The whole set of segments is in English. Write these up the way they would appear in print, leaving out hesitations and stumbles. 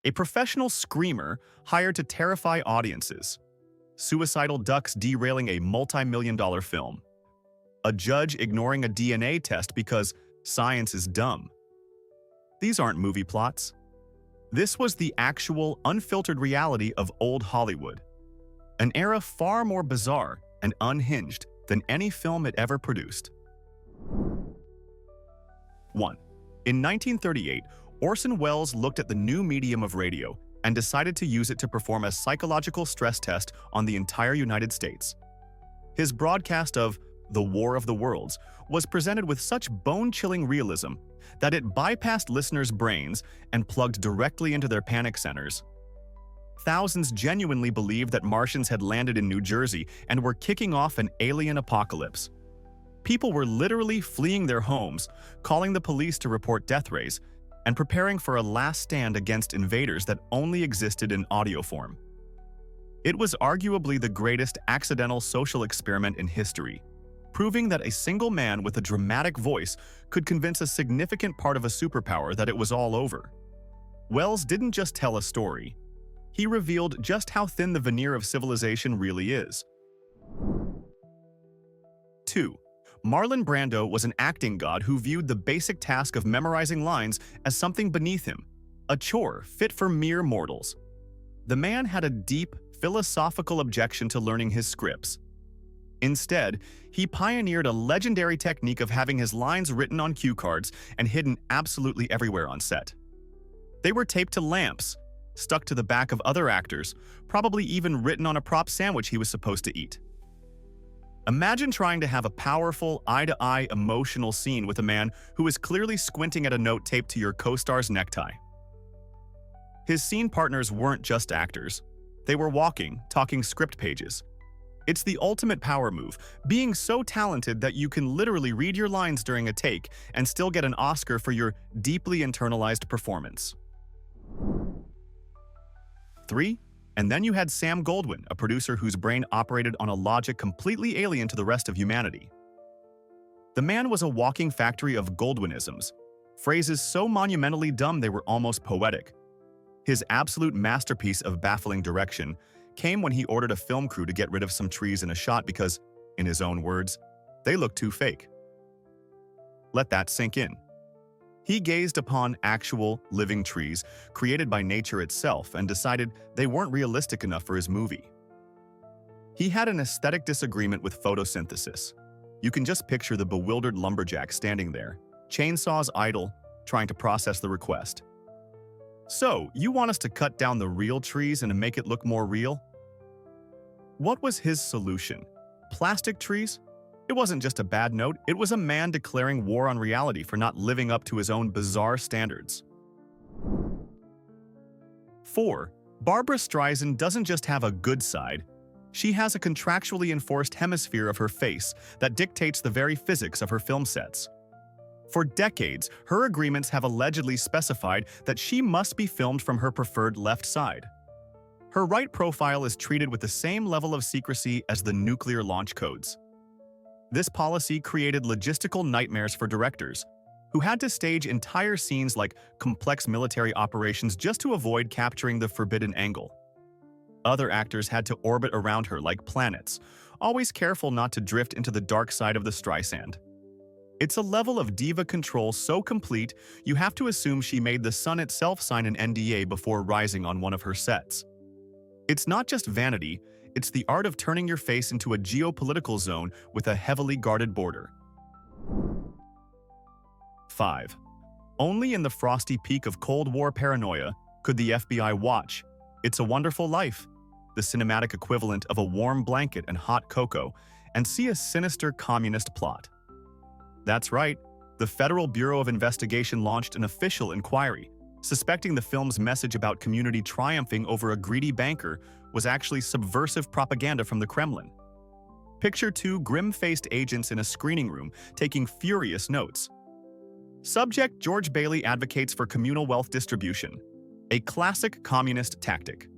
a professional screamer hired to terrify audiences, suicidal ducks derailing a multi-million-dollar film, a judge ignoring a DNA test because science is dumb. These aren't movie plots. This was the actual, unfiltered reality of old Hollywood, an era far more bizarre and unhinged than any film it ever produced. 1. In 1938, Orson Welles looked at the new medium of radio and decided to use it to perform a psychological stress test on the entire United States. His broadcast of The War of the Worlds was presented with such bone-chilling realism that it bypassed listeners' brains and plugged directly into their panic centers. Thousands genuinely believed that Martians had landed in New Jersey and were kicking off an alien apocalypse. People were literally fleeing their homes, calling the police to report death rays, and preparing for a last stand against invaders that only existed in audio form. It was arguably the greatest accidental social experiment in history, proving that a single man with a dramatic voice could convince a significant part of a superpower that it was all over. Wells didn't just tell a story. He revealed just how thin the veneer of civilization really is. 2. Marlon Brando was an acting god who viewed the basic task of memorizing lines as something beneath him, a chore fit for mere mortals. The man had a deep, philosophical objection to learning his scripts. Instead, he pioneered a legendary technique of having his lines written on cue cards and hidden absolutely everywhere on set. They were taped to lamps, stuck to the back of other actors, probably even written on a prop sandwich he was supposed to eat. Imagine trying to have a powerful, eye-to-eye emotional scene with a man who is clearly squinting at a note taped to your co-star's necktie. His scene partners weren't just actors. They were walking, talking script pages. It's the ultimate power move, being so talented that you can literally read your lines during a take and still get an Oscar for your deeply internalized performance. 3. And then you had Sam Goldwyn, a producer whose brain operated on a logic completely alien to the rest of humanity. The man was a walking factory of Goldwynisms, phrases so monumentally dumb they were almost poetic. His absolute masterpiece of baffling direction came when he ordered a film crew to get rid of some trees in a shot because, in his own words, they looked too fake. Let that sink in. He gazed upon actual, living trees created by nature itself and decided they weren't realistic enough for his movie. He had an aesthetic disagreement with photosynthesis. You can just picture the bewildered lumberjack standing there, chainsaws idle, trying to process the request. So, you want us to cut down the real trees and make it look more real? What was his solution? Plastic trees? It wasn't just a bad note, it was a man declaring war on reality for not living up to his own bizarre standards. 4. Barbra Streisand doesn't just have a good side, she has a contractually enforced hemisphere of her face that dictates the very physics of her film sets. For decades, her agreements have allegedly specified that she must be filmed from her preferred left side. Her right profile is treated with the same level of secrecy as the nuclear launch codes. This policy created logistical nightmares for directors, who had to stage entire scenes like complex military operations just to avoid capturing the forbidden angle. Other actors had to orbit around her like planets, always careful not to drift into the dark side of the Streisand. It's a level of diva control so complete, you have to assume she made the sun itself sign an NDA before rising on one of her sets. It's not just vanity, it's the art of turning your face into a geopolitical zone with a heavily guarded border. 5. Only in the frosty peak of Cold War paranoia could the FBI watch It's a Wonderful Life, the cinematic equivalent of a warm blanket and hot cocoa, and see a sinister communist plot. That's right, the Federal Bureau of Investigation launched an official inquiry, suspecting the film's message about community triumphing over a greedy banker was actually subversive propaganda from the Kremlin. Picture two grim-faced agents in a screening room taking furious notes. Subject: George Bailey advocates for communal wealth distribution, a classic communist tactic.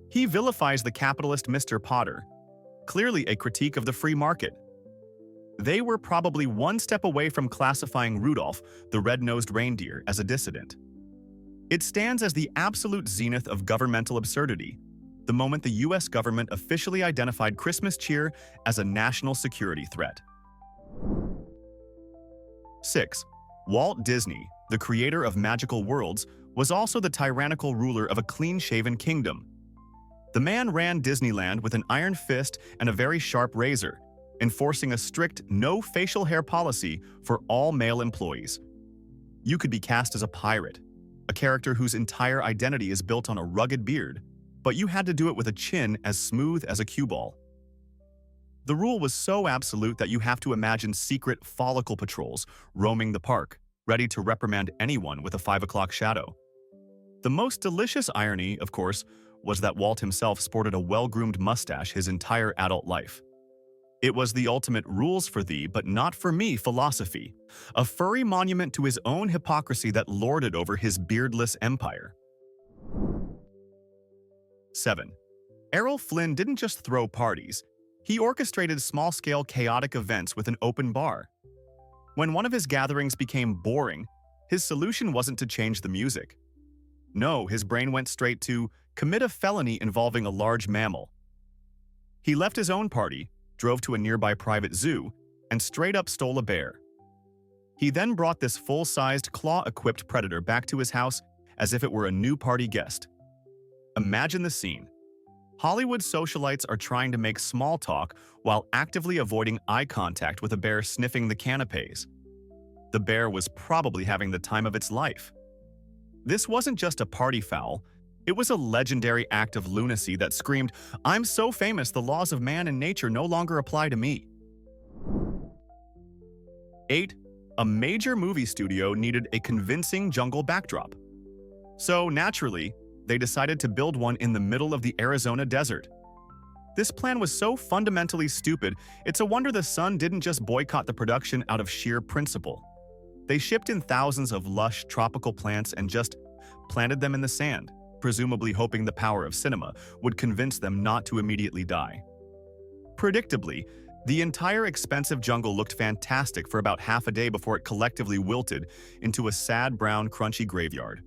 He vilifies the capitalist Mr. Potter, clearly a critique of the free market. They were probably one step away from classifying Rudolph, the red-nosed reindeer, as a dissident. It stands as the absolute zenith of governmental absurdity, the moment the US government officially identified Christmas cheer as a national security threat. 6. Walt Disney, the creator of magical worlds, was also the tyrannical ruler of a clean-shaven kingdom. The man ran Disneyland with an iron fist and a very sharp razor, enforcing a strict no facial hair policy for all male employees. You could be cast as a pirate, a character whose entire identity is built on a rugged beard, but you had to do it with a chin as smooth as a cue ball. The rule was so absolute that you have to imagine secret follicle patrols roaming the park, ready to reprimand anyone with a 5 o'clock shadow. The most delicious irony, of course, was that Walt himself sported a well-groomed mustache his entire adult life. It was the ultimate rules for thee but not for me philosophy, a furry monument to his own hypocrisy that lorded over his beardless empire. 7. Errol Flynn didn't just throw parties, he orchestrated small-scale chaotic events with an open bar. When one of his gatherings became boring, his solution wasn't to change the music. No, his brain went straight to commit a felony involving a large mammal. He left his own party, drove to a nearby private zoo, and straight up stole a bear. He then brought this full-sized, claw-equipped predator back to his house as if it were a new party guest. Imagine the scene. Hollywood socialites are trying to make small talk while actively avoiding eye contact with a bear sniffing the canapes. The bear was probably having the time of its life. This wasn't just a party foul, it was a legendary act of lunacy that screamed, "I'm so famous the laws of man and nature no longer apply to me." 8. A major movie studio needed a convincing jungle backdrop. So, naturally, they decided to build one in the middle of the Arizona desert. This plan was so fundamentally stupid, it's a wonder the Sun didn't just boycott the production out of sheer principle. They shipped in thousands of lush tropical plants and just planted them in the sand, presumably hoping the power of cinema would convince them not to immediately die. Predictably, the entire expensive jungle looked fantastic for about half a day before it collectively wilted into a sad brown crunchy graveyard.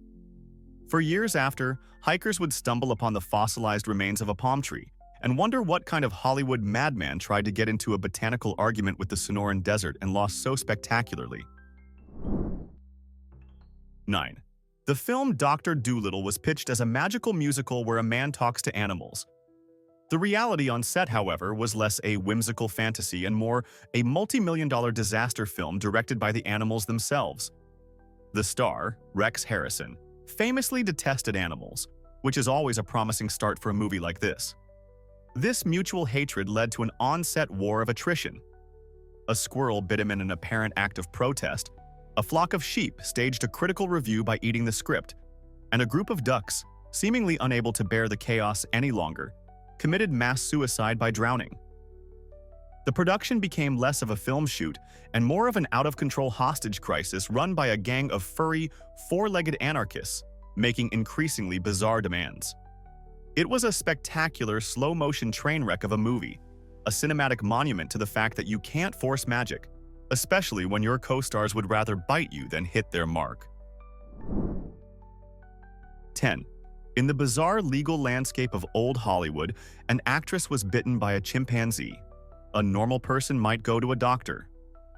For years after, hikers would stumble upon the fossilized remains of a palm tree and wonder what kind of Hollywood madman tried to get into a botanical argument with the Sonoran Desert and lost so spectacularly. 9. The film Dr. Dolittle was pitched as a magical musical where a man talks to animals. The reality on set, however, was less a whimsical fantasy and more a multi-million-dollar disaster film directed by the animals themselves. The star, Rex Harrison, famously detested animals, which is always a promising start for a movie like this. This mutual hatred led to an on-set war of attrition. A squirrel bit him in an apparent act of protest, a flock of sheep staged a critical review by eating the script, and a group of ducks, seemingly unable to bear the chaos any longer, committed mass suicide by drowning. The production became less of a film shoot and more of an out-of-control hostage crisis run by a gang of furry, four-legged anarchists, making increasingly bizarre demands. It was a spectacular slow-motion train wreck of a movie, a cinematic monument to the fact that you can't force magic, especially when your co-stars would rather bite you than hit their mark. 10. In the bizarre legal landscape of old Hollywood, an actress was bitten by a chimpanzee. A normal person might go to a doctor.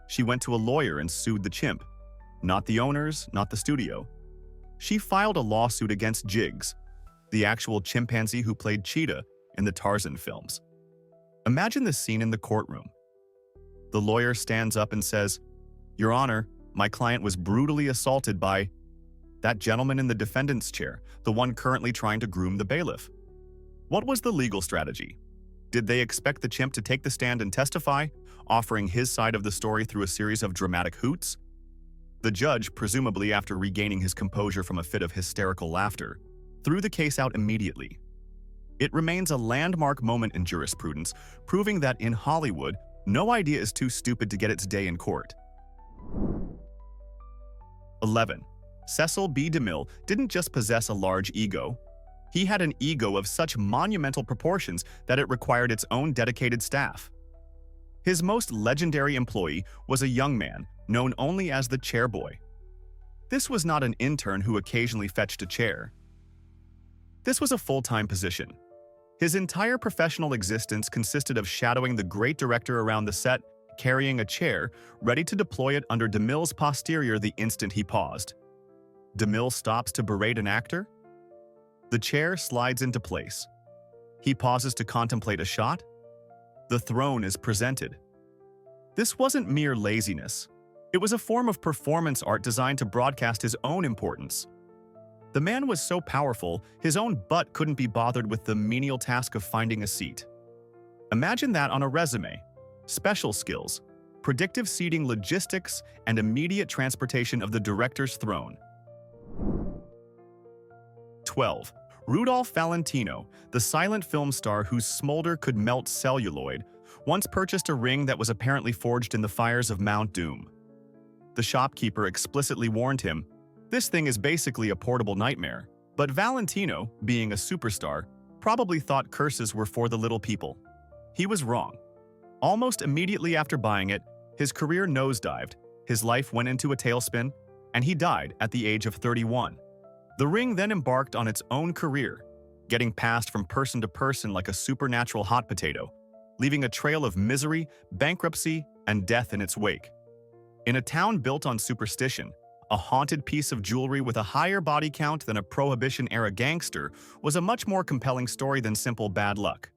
She went to a lawyer and sued the chimp. Not the owners, not the studio. She filed a lawsuit against Jigs, the actual chimpanzee who played Cheetah in the Tarzan films. Imagine the scene in the courtroom. The lawyer stands up and says, "Your Honor, my client was brutally assaulted by that gentleman in the defendant's chair, the one currently trying to groom the bailiff." What was the legal strategy? Did they expect the chimp to take the stand and testify, offering his side of the story through a series of dramatic hoots? The judge, presumably after regaining his composure from a fit of hysterical laughter, threw the case out immediately. It remains a landmark moment in jurisprudence, proving that in Hollywood, no idea is too stupid to get its day in court. 11. Cecil B. DeMille didn't just possess a large ego. He had an ego of such monumental proportions that it required its own dedicated staff. His most legendary employee was a young man known only as the chairboy. This was not an intern who occasionally fetched a chair. This was a full-time position. His entire professional existence consisted of shadowing the great director around the set, carrying a chair, ready to deploy it under DeMille's posterior the instant he paused. DeMille stops to berate an actor. The chair slides into place. He pauses to contemplate a shot. The throne is presented. This wasn't mere laziness. It was a form of performance art designed to broadcast his own importance. The man was so powerful, his own butt couldn't be bothered with the menial task of finding a seat. Imagine that on a resume. Special skills, predictive seating logistics, and immediate transportation of the director's throne. 12. Rudolph Valentino, the silent film star whose smolder could melt celluloid, once purchased a ring that was apparently forged in the fires of Mount Doom. The shopkeeper explicitly warned him, "This thing is basically a portable nightmare." But Valentino, being a superstar, probably thought curses were for the little people. He was wrong. Almost immediately after buying it, his career nosedived, his life went into a tailspin, and he died at the age of 31. The ring then embarked on its own career, getting passed from person to person like a supernatural hot potato, leaving a trail of misery, bankruptcy, and death in its wake. In a town built on superstition, a haunted piece of jewelry with a higher body count than a Prohibition-era gangster was a much more compelling story than simple bad luck.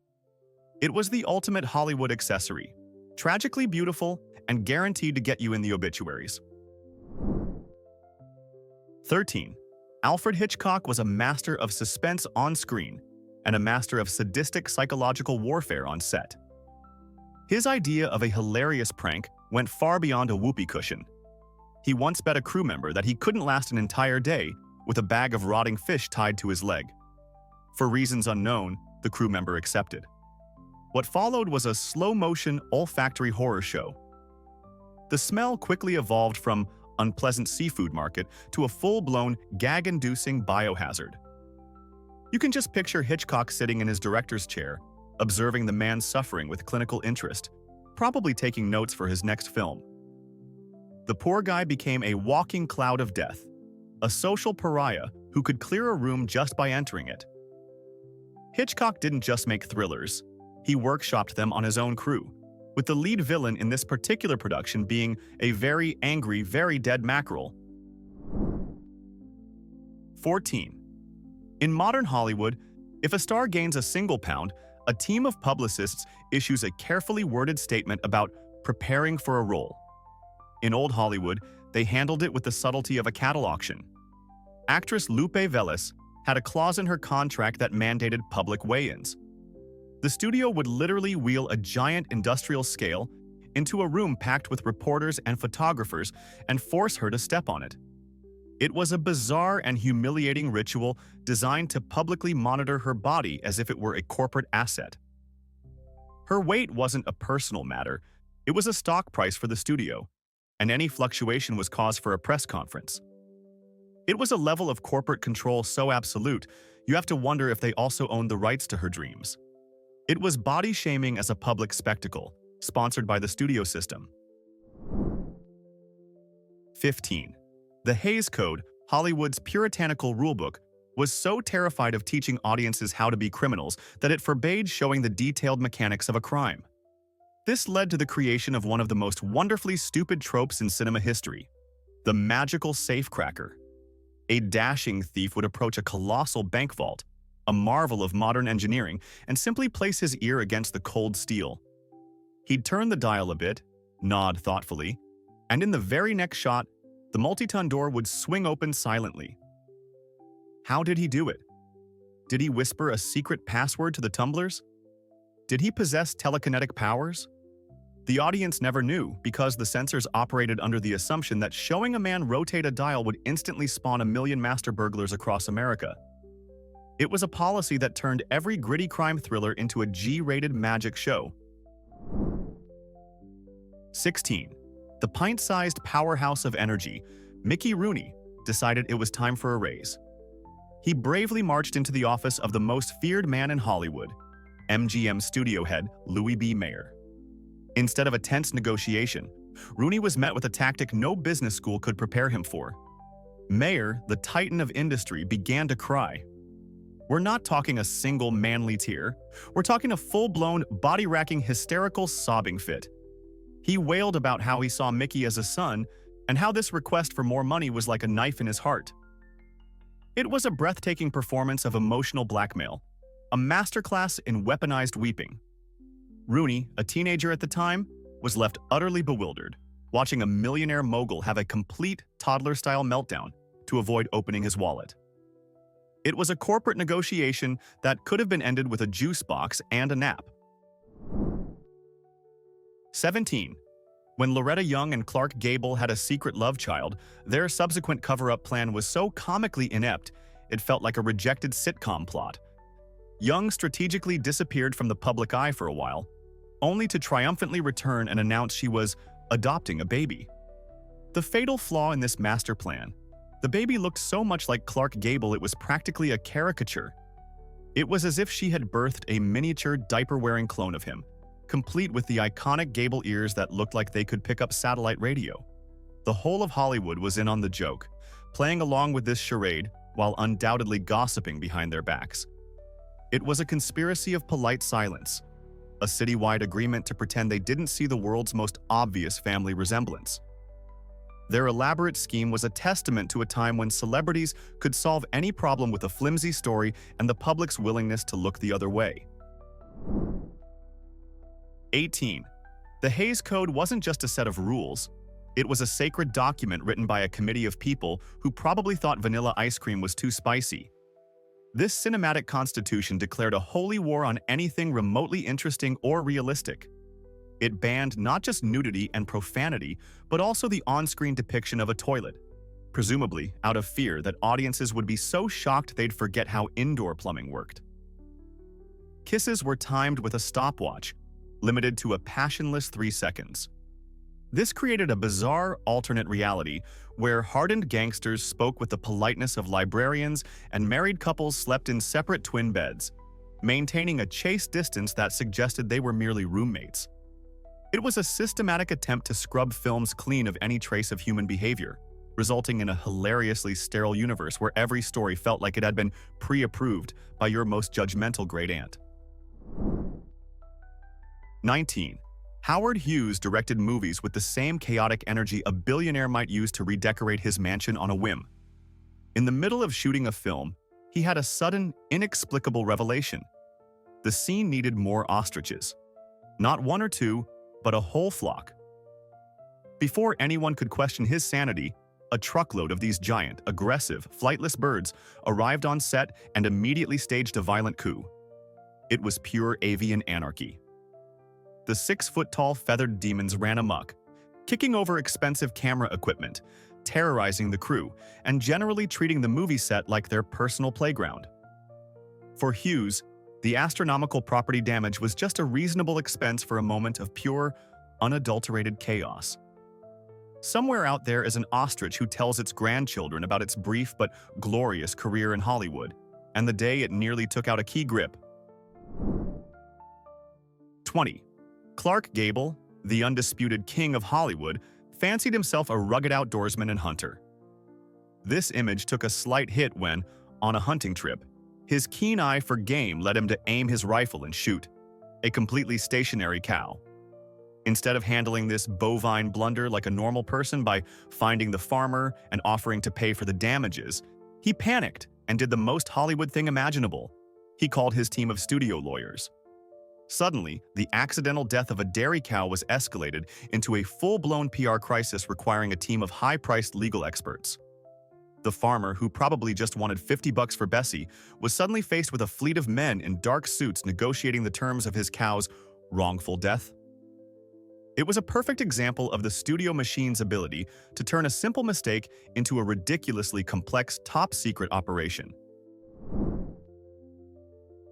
It was the ultimate Hollywood accessory, tragically beautiful and guaranteed to get you in the obituaries. 13. Alfred Hitchcock was a master of suspense on screen and a master of sadistic psychological warfare on set. His idea of a hilarious prank went far beyond a whoopee cushion. He once bet a crew member that he couldn't last an entire day with a bag of rotting fish tied to his leg. For reasons unknown, the crew member accepted. What followed was a slow-motion, olfactory horror show. The smell quickly evolved from unpleasant seafood market to a full-blown, gag-inducing biohazard. You can just picture Hitchcock sitting in his director's chair, observing the man's suffering with clinical interest, probably taking notes for his next film. The poor guy became a walking cloud of death, a social pariah who could clear a room just by entering it. Hitchcock didn't just make thrillers, he workshopped them on his own crew, with the lead villain in this particular production being a very angry, very dead mackerel. 14. In modern Hollywood, if a star gains a single pound, a team of publicists issues a carefully worded statement about preparing for a role. In old Hollywood, they handled it with the subtlety of a cattle auction. Actress Lupe Velez had a clause in her contract that mandated public weigh-ins. The studio would literally wheel a giant industrial scale into a room packed with reporters and photographers and force her to step on it. It was a bizarre and humiliating ritual designed to publicly monitor her body as if it were a corporate asset. Her weight wasn't a personal matter, it was a stock price for the studio, and any fluctuation was cause for a press conference. It was a level of corporate control so absolute, you have to wonder if they also owned the rights to her dreams. It was body shaming as a public spectacle, sponsored by the studio system. 15. The Hays Code, Hollywood's puritanical rulebook, was so terrified of teaching audiences how to be criminals that it forbade showing the detailed mechanics of a crime. This led to the creation of one of the most wonderfully stupid tropes in cinema history, the magical safecracker. A dashing thief would approach a colossal bank vault, a marvel of modern engineering, and simply place his ear against the cold steel. He'd turn the dial a bit, nod thoughtfully, and in the very next shot, the multi-ton door would swing open silently. How did he do it? Did he whisper a secret password to the tumblers? Did he possess telekinetic powers? The audience never knew because the censors operated under the assumption that showing a man rotate a dial would instantly spawn a million master burglars across America. It was a policy that turned every gritty crime thriller into a G-rated magic show. 16. The pint-sized powerhouse of energy, Mickey Rooney, decided it was time for a raise. He bravely marched into the office of the most feared man in Hollywood, MGM studio head Louis B. Mayer. Instead of a tense negotiation, Rooney was met with a tactic no business school could prepare him for. Mayer, the titan of industry, began to cry. We're not talking a single manly tear. We're talking a full-blown, body-racking, hysterical sobbing fit. He wailed about how he saw Mickey as a son and how this request for more money was like a knife in his heart. It was a breathtaking performance of emotional blackmail, a masterclass in weaponized weeping. Rooney, a teenager at the time, was left utterly bewildered, watching a millionaire mogul have a complete toddler-style meltdown to avoid opening his wallet. It was a corporate negotiation that could have been ended with a juice box and a nap. 17. When Loretta Young and Clark Gable had a secret love child, their subsequent cover-up plan was so comically inept, it felt like a rejected sitcom plot. Young strategically disappeared from the public eye for a while, only to triumphantly return and announce she was adopting a baby. The fatal flaw in this master plan: the baby looked so much like Clark Gable it was practically a caricature. It was as if she had birthed a miniature diaper-wearing clone of him, complete with the iconic Gable ears that looked like they could pick up satellite radio. The whole of Hollywood was in on the joke, playing along with this charade while undoubtedly gossiping behind their backs. It was a conspiracy of polite silence, a citywide agreement to pretend they didn't see the world's most obvious family resemblance. Their elaborate scheme was a testament to a time when celebrities could solve any problem with a flimsy story and the public's willingness to look the other way. 18. The Hays Code wasn't just a set of rules. It was a sacred document written by a committee of people who probably thought vanilla ice cream was too spicy. This cinematic constitution declared a holy war on anything remotely interesting or realistic. It banned not just nudity and profanity, but also the on-screen depiction of a toilet, presumably out of fear that audiences would be so shocked they'd forget how indoor plumbing worked. Kisses were timed with a stopwatch, limited to a passionless 3 seconds. This created a bizarre alternate reality where hardened gangsters spoke with the politeness of librarians and married couples slept in separate twin beds, maintaining a chaste distance that suggested they were merely roommates. It was a systematic attempt to scrub films clean of any trace of human behavior, resulting in a hilariously sterile universe where every story felt like it had been pre-approved by your most judgmental great aunt. 19. Howard Hughes directed movies with the same chaotic energy a billionaire might use to redecorate his mansion on a whim. In the middle of shooting a film, he had a sudden, inexplicable revelation. The scene needed more ostriches. Not one or two, but a whole flock. Before anyone could question his sanity, a truckload of these giant, aggressive, flightless birds arrived on set and immediately staged a violent coup. It was pure avian anarchy. The 6-foot-tall feathered demons ran amok, kicking over expensive camera equipment, terrorizing the crew, and generally treating the movie set like their personal playground. For Hughes, the astronomical property damage was just a reasonable expense for a moment of pure, unadulterated chaos. Somewhere out there is an ostrich who tells its grandchildren about its brief but glorious career in Hollywood, and the day it nearly took out a key grip. 20. Clark Gable, the undisputed king of Hollywood, fancied himself a rugged outdoorsman and hunter. This image took a slight hit when, on a hunting trip, his keen eye for game led him to aim his rifle and shoot a completely stationary cow. Instead of handling this bovine blunder like a normal person by finding the farmer and offering to pay for the damages, he panicked and did the most Hollywood thing imaginable. He called his team of studio lawyers. Suddenly, the accidental death of a dairy cow was escalated into a full-blown PR crisis requiring a team of high-priced legal experts. The farmer, who probably just wanted $50 for Bessie, was suddenly faced with a fleet of men in dark suits negotiating the terms of his cow's wrongful death. It was a perfect example of the studio machine's ability to turn a simple mistake into a ridiculously complex top-secret operation.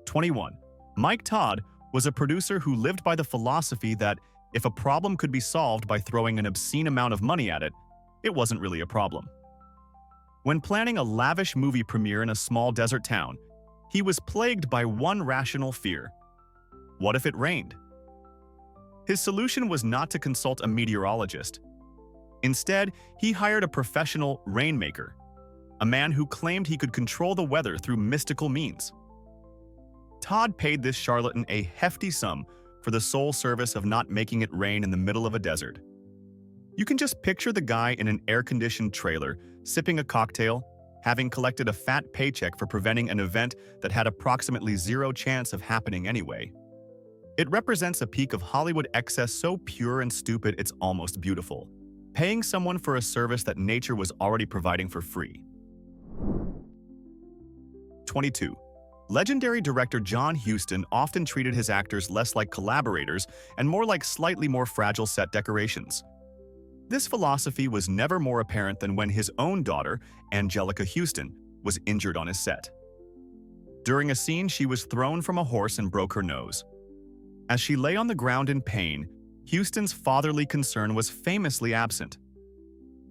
21. Mike Todd was a producer who lived by the philosophy that if a problem could be solved by throwing an obscene amount of money at it, it wasn't really a problem. When planning a lavish movie premiere in a small desert town, he was plagued by one rational fear. What if it rained? His solution was not to consult a meteorologist. Instead, he hired a professional rainmaker, a man who claimed he could control the weather through mystical means. Todd paid this charlatan a hefty sum for the sole service of not making it rain in the middle of a desert. You can just picture the guy in an air-conditioned trailer, sipping a cocktail, having collected a fat paycheck for preventing an event that had approximately zero chance of happening anyway. It represents a peak of Hollywood excess so pure and stupid it's almost beautiful, paying someone for a service that nature was already providing for free. 22. Legendary director John Huston often treated his actors less like collaborators and more like slightly more fragile set decorations. This philosophy was never more apparent than when his own daughter, Angelica Huston, was injured on his set. During a scene, she was thrown from a horse and broke her nose. As she lay on the ground in pain, Huston's fatherly concern was famously absent.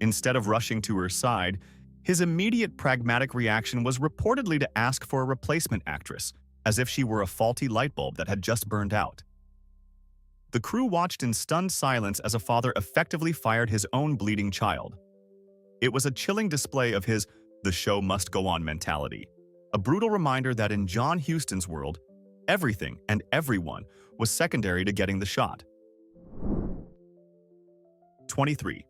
Instead of rushing to her side, his immediate pragmatic reaction was reportedly to ask for a replacement actress, as if she were a faulty light bulb that had just burned out. The crew watched in stunned silence as a father effectively fired his own bleeding child. It was a chilling display of his "the show must go on" mentality, a brutal reminder that in John Huston's world, everything and everyone was secondary to getting the shot. 23.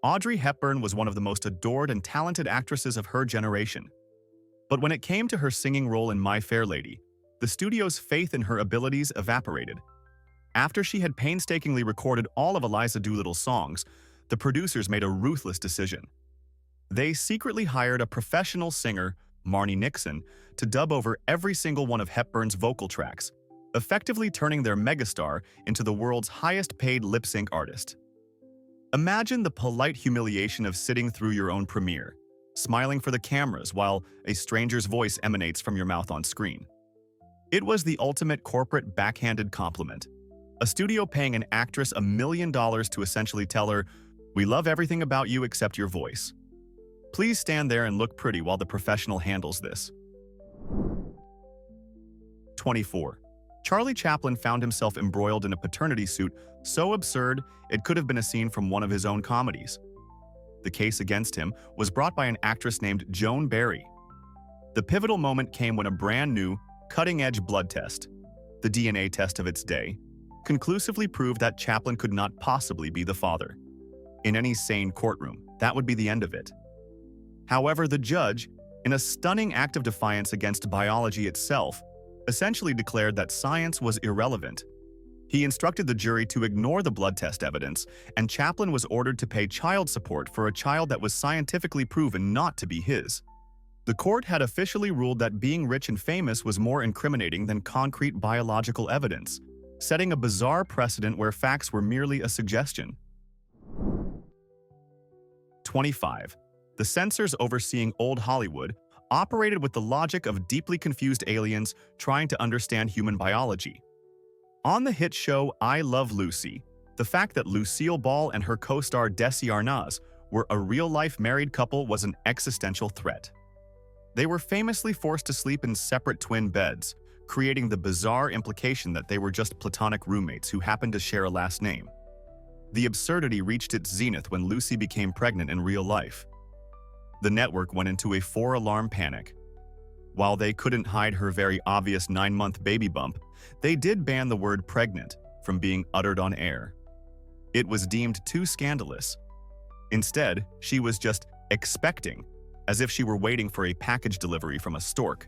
Audrey Hepburn was one of the most adored and talented actresses of her generation. But when it came to her singing role in My Fair Lady, the studio's faith in her abilities evaporated. After she had painstakingly recorded all of Eliza Doolittle's songs, the producers made a ruthless decision. They secretly hired a professional singer, Marni Nixon, to dub over every single one of Hepburn's vocal tracks, effectively turning their megastar into the world's highest-paid lip-sync artist. Imagine the polite humiliation of sitting through your own premiere, smiling for the cameras while a stranger's voice emanates from your mouth on screen. It was the ultimate corporate backhanded compliment. A studio paying an actress $1 million to essentially tell her, "We love everything about you except your voice. Please stand there and look pretty while the professional handles this." 24. Charlie Chaplin found himself embroiled in a paternity suit so absurd it could have been a scene from one of his own comedies. The case against him was brought by an actress named Joan Barry. The pivotal moment came when a brand new, cutting-edge blood test, the DNA test of its day, conclusively proved that Chaplin could not possibly be the father. In any sane courtroom, that would be the end of it. However, the judge, in a stunning act of defiance against biology itself, essentially declared that science was irrelevant. He instructed the jury to ignore the blood test evidence, and Chaplin was ordered to pay child support for a child that was scientifically proven not to be his. The court had officially ruled that being rich and famous was more incriminating than concrete biological evidence, setting a bizarre precedent where facts were merely a suggestion. 25. The censors overseeing old Hollywood operated with the logic of deeply confused aliens trying to understand human biology. On the hit show I Love Lucy, the fact that Lucille Ball and her co-star Desi Arnaz were a real-life married couple was an existential threat. They were famously forced to sleep in separate twin beds, creating the bizarre implication that they were just platonic roommates who happened to share a last name. The absurdity reached its zenith when Lucy became pregnant in real life. The network went into a 4-alarm panic. While they couldn't hide her very obvious 9-month baby bump, they did ban the word pregnant from being uttered on air. It was deemed too scandalous. Instead, she was just expecting, as if she were waiting for a package delivery from a stork.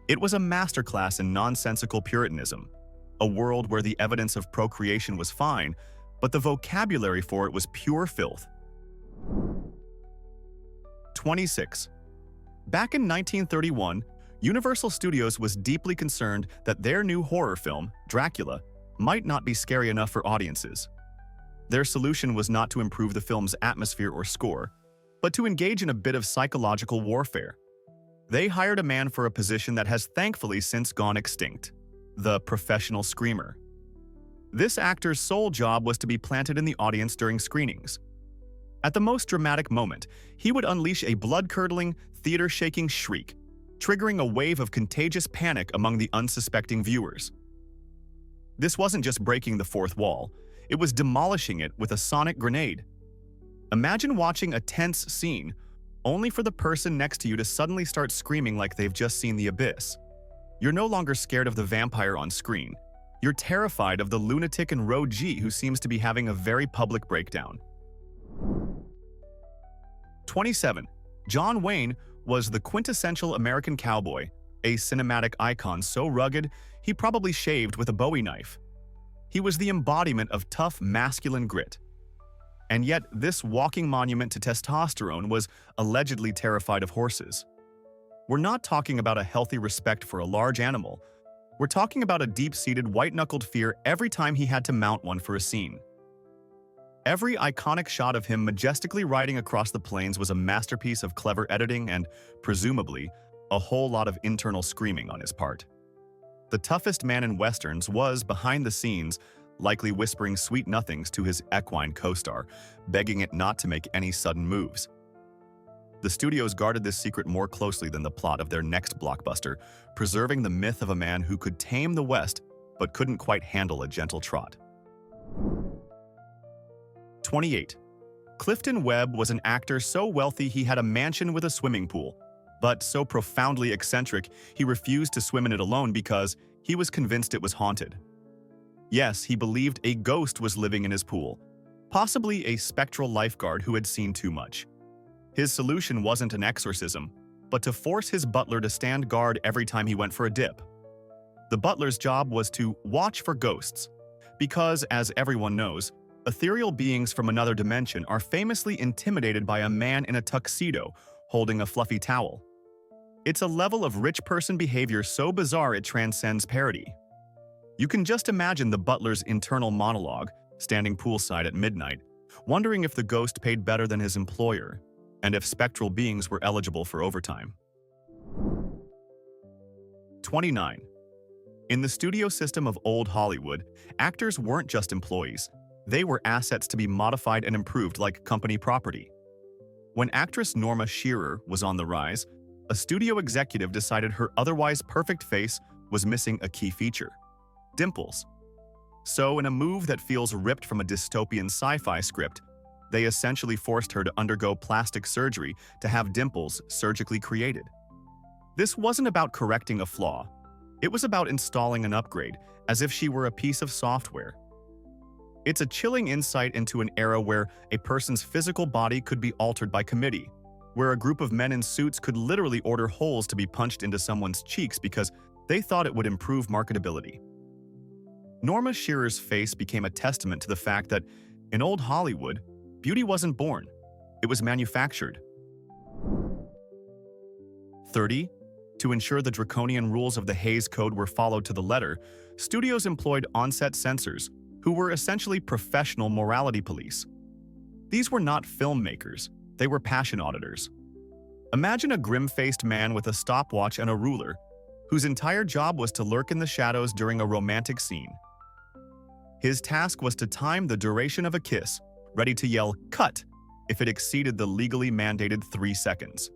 It was a masterclass in nonsensical puritanism, a world where the evidence of procreation was fine, but the vocabulary for it was pure filth. 26. Back in 1931, Universal Studios was deeply concerned that their new horror film, Dracula, might not be scary enough for audiences. Their solution was not to improve the film's atmosphere or score, but to engage in a bit of psychological warfare. They hired a man for a position that has thankfully since gone extinct: the professional screamer. This actor's sole job was to be planted in the audience during screenings. At the most dramatic moment, he would unleash a blood-curdling, theater-shaking shriek, triggering a wave of contagious panic among the unsuspecting viewers. This wasn't just breaking the fourth wall, it was demolishing it with a sonic grenade. Imagine watching a tense scene, only for the person next to you to suddenly start screaming like they've just seen the abyss. You're no longer scared of the vampire on screen. You're terrified of the lunatic in row G who seems to be having a very public breakdown. 27. John Wayne was the quintessential American cowboy, a cinematic icon so rugged he probably shaved with a Bowie knife. He was the embodiment of tough masculine grit. And yet, this walking monument to testosterone was allegedly terrified of horses. We're not talking about a healthy respect for a large animal. We're talking about a deep-seated, white-knuckled fear every time he had to mount one for a scene. Every iconic shot of him majestically riding across the plains was a masterpiece of clever editing and, presumably, a whole lot of internal screaming on his part. The toughest man in westerns was, behind the scenes, likely whispering sweet nothings to his equine co-star, begging it not to make any sudden moves. The studios guarded this secret more closely than the plot of their next blockbuster, preserving the myth of a man who could tame the West but couldn't quite handle a gentle trot. 28. Clifton Webb was an actor so wealthy he had a mansion with a swimming pool, but so profoundly eccentric he refused to swim in it alone because he was convinced it was haunted. Yes, he believed a ghost was living in his pool, possibly a spectral lifeguard who had seen too much. His solution wasn't an exorcism, but to force his butler to stand guard every time he went for a dip. The butler's job was to watch for ghosts, because, as everyone knows, ethereal beings from another dimension are famously intimidated by a man in a tuxedo holding a fluffy towel. It's a level of rich person behavior so bizarre it transcends parody. You can just imagine the butler's internal monologue, standing poolside at midnight, wondering if the ghost paid better than his employer, and if spectral beings were eligible for overtime. 29. In the studio system of old Hollywood, actors weren't just employees. They were assets to be modified and improved like company property. When actress Norma Shearer was on the rise, a studio executive decided her otherwise perfect face was missing a key feature: dimples. So, in a move that feels ripped from a dystopian sci-fi script, they essentially forced her to undergo plastic surgery to have dimples surgically created. This wasn't about correcting a flaw. It was about installing an upgrade, as if she were a piece of software. It's a chilling insight into an era where a person's physical body could be altered by committee, where a group of men in suits could literally order holes to be punched into someone's cheeks because they thought it would improve marketability. Norma Shearer's face became a testament to the fact that, in old Hollywood, beauty wasn't born, it was manufactured. 30. To ensure the draconian rules of the Hays Code were followed to the letter, studios employed on-set censors, who were essentially professional morality police. These were not filmmakers, they were passion auditors. Imagine a grim-faced man with a stopwatch and a ruler, whose entire job was to lurk in the shadows during a romantic scene. His task was to time the duration of a kiss, ready to yell "cut" if it exceeded the legally mandated 3 seconds.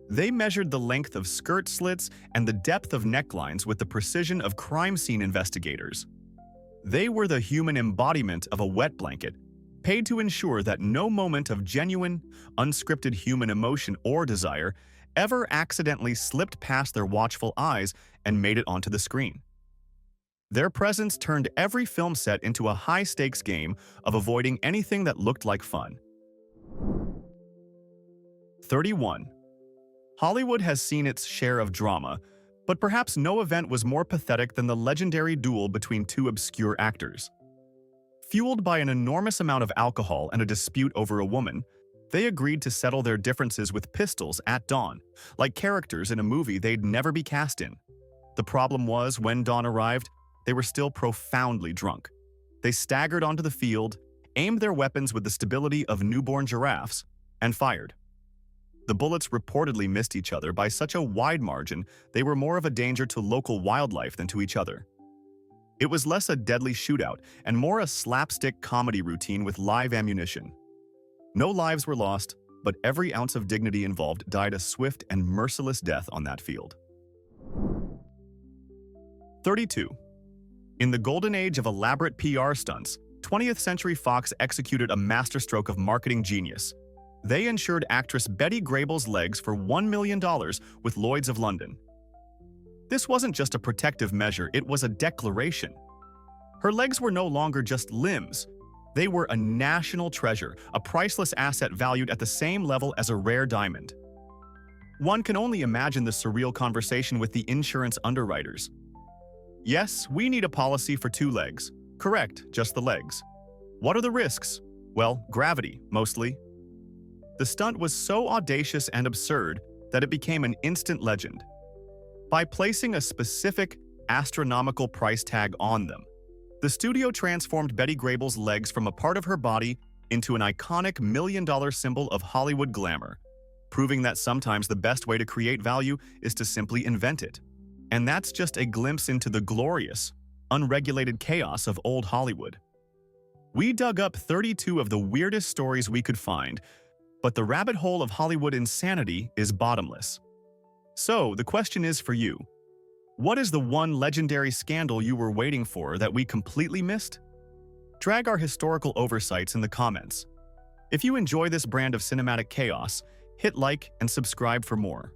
They measured the length of skirt slits and the depth of necklines with the precision of crime scene investigators. They were the human embodiment of a wet blanket, paid to ensure that no moment of genuine, unscripted human emotion or desire ever accidentally slipped past their watchful eyes and made it onto the screen. Their presence turned every film set into a high-stakes game of avoiding anything that looked like fun. 31. Hollywood has seen its share of drama, but perhaps no event was more pathetic than the legendary duel between two obscure actors. Fueled by an enormous amount of alcohol and a dispute over a woman, they agreed to settle their differences with pistols at dawn, like characters in a movie they'd never be cast in. The problem was, when dawn arrived, they were still profoundly drunk. They staggered onto the field, aimed their weapons with the stability of newborn giraffes, and fired. The bullets reportedly missed each other by such a wide margin they were more of a danger to local wildlife than to each other. It was less a deadly shootout and more a slapstick comedy routine with live ammunition. No lives were lost, but every ounce of dignity involved died a swift and merciless death on that field. 32. In the golden age of elaborate PR stunts, 20th Century Fox executed a masterstroke of marketing genius. They insured actress Betty Grable's legs for $1 million with Lloyd's of London. This wasn't just a protective measure, it was a declaration. Her legs were no longer just limbs. They were a national treasure, a priceless asset valued at the same level as a rare diamond. One can only imagine the surreal conversation with the insurance underwriters. Yes, we need a policy for 2 legs. Correct, just the legs. What are the risks? Well, gravity, mostly. The stunt was so audacious and absurd that it became an instant legend. By placing a specific, astronomical price tag on them, the studio transformed Betty Grable's legs from a part of her body into an iconic million-dollar symbol of Hollywood glamour, proving that sometimes the best way to create value is to simply invent it. And that's just a glimpse into the glorious, unregulated chaos of old Hollywood. We dug up 32 of the weirdest stories we could find, but the rabbit hole of Hollywood insanity is bottomless. So, the question is for you. What is the one legendary scandal you were waiting for that we completely missed? Drag our historical oversights in the comments. If you enjoy this brand of cinematic chaos, hit like and subscribe for more.